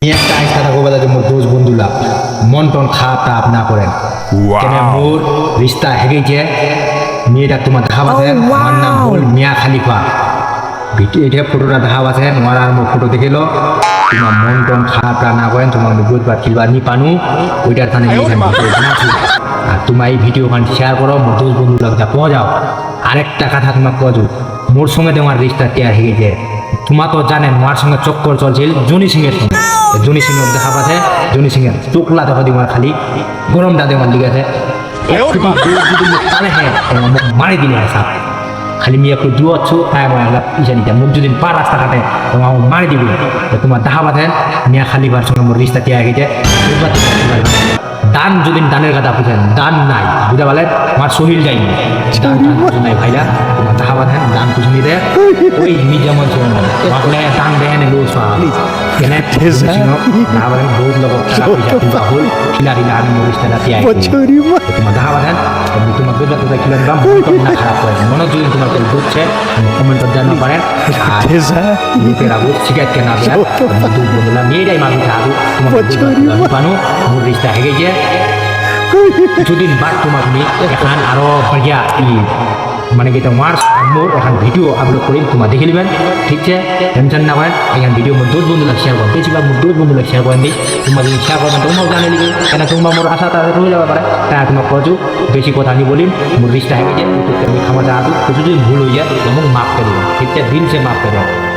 একটা আইসা থাকো বেলা যে মোর দোষ বন্ধুলা মন টন খারাপ টাপ না করেন কেন মোর রিস্তা হেগেছে মেয়েটা তোমার ধাপ আছে আমার নাম বল মিয়া খালিফা ভিডিও এটা ফটোটা ধাপ আছে তোমার আর মোর ফটো দেখিলো তোমার মন টন খারাপ টা না করেন তোমার বুধবার খিলবার নি পানু ওইটার থানে আর তোমার এই ভিডিও খান শেয়ার করো মোর দোষ বন্ধুলা যা পাওয়া যাও আরেকটা কথা তোমার কজু মোর সঙ্গে তোমার রিস্তা টেয়ার হেগেছে তোমার তো জানেন মার সঙ্গে চক্কর চলছিল জনি সিং এর সঙ্গে জনি সিং দেখা পাচ্ছে জনি সিং এর চোখলা দেখা দিমার খালি গরমটা দেওয়ার লিগে আছে মারি দিলে সাপ খালি মেয়ে একটু দুয়াচ্ছ তাই ইসানিটা মুখ যদি পা রাস্তা কাটে তোমার মারি দিবি তোমার দেখা পাচ্ছেন মিয়া খালিবার সঙ্গে মোর রিস্তা টিয়া গেছে দান যদি দানের কথা বুঝেন দান নাই বুঝা বলেন আমার শরীর যায়নি দান কিছু নাই ভাইরা তোমার দেখা পাচ্ছেন দান কিছু নিতে ওই যেমন মাকলে দান দেন লো কেন দেখা পাচ্ছেন বহুত লোক টাকা পয়সা হল খিলা খিলা আমি মোর রিস্তা টিয়া তোমার দেখা পাচ্ছেন তোমার বেলা কোথায় খিলান বা মন না খারাপ করে মনে যদি তোমার কেউ বুঝছে কমেন্ট জানাতে পারেন লোকেরা বুঝ শিকায়ত কেন বললাম মেয়েটাই মানুষ আদু তোমার পানো মোর রিস্তা হেগে যে কিছুদিন বাদ তোমার এখন আরো बढ़िया মানে কি তোমার মোর এখন ভিডিও আপলোড করি তোমার দেখে নেবেন ঠিক আছে টেনশন না করেন এখানে ভিডিও মোর দোষ বন্ধুরা শেয়ার করেন বেশিরভাগ মোর দোষ বন্ধুরা শেয়ার করেন দিই তোমরা যদি শেয়ার করবেন তোমরাও জানে নিবে কেন তোমরা মোর আশা তাদের রয়ে যাবে পারে তাই তোমার কজু বেশি কথা আমি বলি মোর রিস্তা হেগে যে আমি ক্ষমা চাহাদু কিছু যদি ভুল হয়ে যায় তোমাকে মাফ করে দেবেন ঠিক আছে দিল সে মাফ করে দেবেন